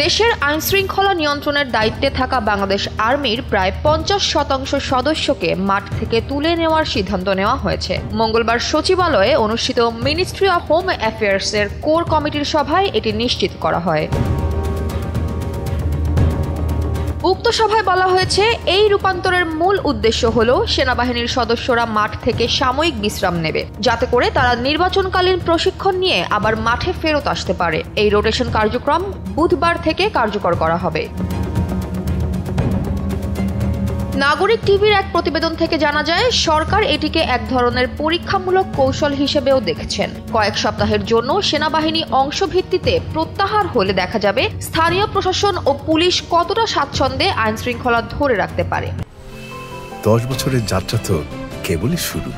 দেশের আইনশৃঙ্খলা নিয়ন্ত্রণের দায়িত্বে থাকা বাংলাদেশ আর্মির প্রায় 50% সদস্যকে মাঠ থেকে তুলে নেওয়ার সিদ্ধান্ত নেওয়া হয়েছে। মঙ্গলবার সচিবালয়ে অনুষ্ঠিত মিনিস্ট্রি অব হোম অ্যাফেয়ার্সের কোর কমিটির সভায় এটি নিশ্চিত করা হয়। উক্ত সভায় বলা হয়েছে, এই রূপান্তরের মূল উদ্দেশ্য হল সেনাবাহিনীর সদস্যরা মাঠ থেকে সাময়িক বিশ্রাম নেবে, যাতে করে তারা নির্বাচনকালীন প্রশিক্ষণ নিয়ে আবার মাঠে ফেরত আসতে পারে। এই রোটেশন কার্যক্রম বুধবার থেকে কার্যকর করা হবে। নাগরিক টিভির এক প্রতিবেদন থেকে জানা যায়, সরকার এটিকে এক ধরনের পরীক্ষামূলক কৌশল হিসেবেও দেখছেন। কয়েক সপ্তাহের জন্য সেনাবাহিনী অংশভিত্তিতে প্রত্যাহার হলে দেখা যাবে স্থানীয় প্রশাসন ও পুলিশ কতটা স্বাচ্ছন্দ্যে আইনশৃঙ্খলা ধরে রাখতে পারে। 10 বছরের যাত্রা তো কেবলই শুরু।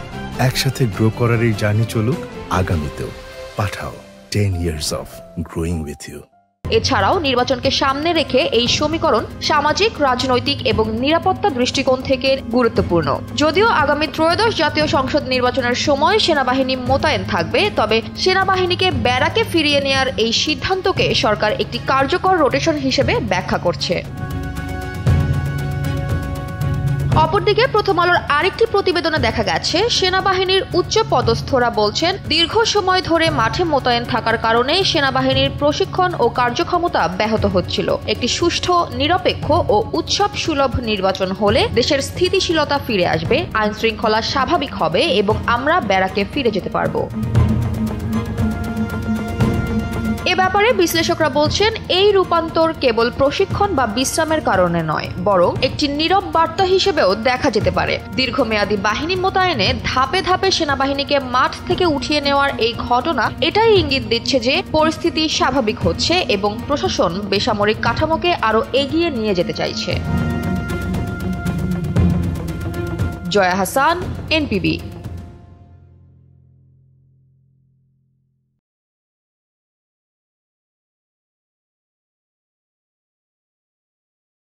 একসাথে গ্রো করার এই জার্নি চলুক আগামীতেও। পাঠাও 10 years of growing with you। এছাড়াও নির্বাচনকে সামনে রেখে এই সমীকরণ সামাজিক, রাজনৈতিক এবং নিরাপত্তা দৃষ্টিকোণ থেকে গুরুত্বপূর্ণ। যদিও আগামী ত্রয়োদশ জাতীয় সংসদ নির্বাচনের সময় সেনাবাহিনী মোতায়েন থাকবে, তবে সেনাবাহিনীকে ব্যারাকে ফিরিয়ে নেওয়ার এই সিদ্ধান্তকে সরকার একটি কার্যকর রোটেশন হিসেবে ব্যাখ্যা করছে। অপরদিকে প্রথম আলোর আরেকটি প্রতিবেদনে দেখা গেছে, সেনাবাহিনীর উচ্চ পদস্থরা বলছেন, দীর্ঘ সময় ধরে মাঠে মোতায়েন থাকার কারণে সেনাবাহিনীর প্রশিক্ষণ ও কার্যক্ষমতা ব্যাহত হচ্ছিল। একটি সুষ্ঠু, নিরপেক্ষ ও উৎসব সুলভ নির্বাচন হলে দেশের স্থিতিশীলতা ফিরে আসবে, আইনশৃঙ্খলা স্বাভাবিক হবে এবং আমরা ব্যারাকে ফিরে যেতে পারব। এ ব্যাপারে বিশ্লেষকরা বলছেন, এই রূপান্তর কেবল প্রশিক্ষণ বা বিশ্রামের কারণে নয়, বরং একটি নীরব বার্তা হিসেবেও দেখা যেতে পারে। দীর্ঘমেয়াদী বাহিনী মোতায়েনে ধাপে ধাপে সেনাবাহিনীকে মাঠ থেকে উঠিয়ে নেওয়ার এই ঘটনা এটাই ইঙ্গিত দিচ্ছে যে পরিস্থিতি স্বাভাবিক হচ্ছে এবং প্রশাসন বেসামরিক কাঠামোকে আরও এগিয়ে নিয়ে যেতে চাইছে। জয়া হাসান, NPB।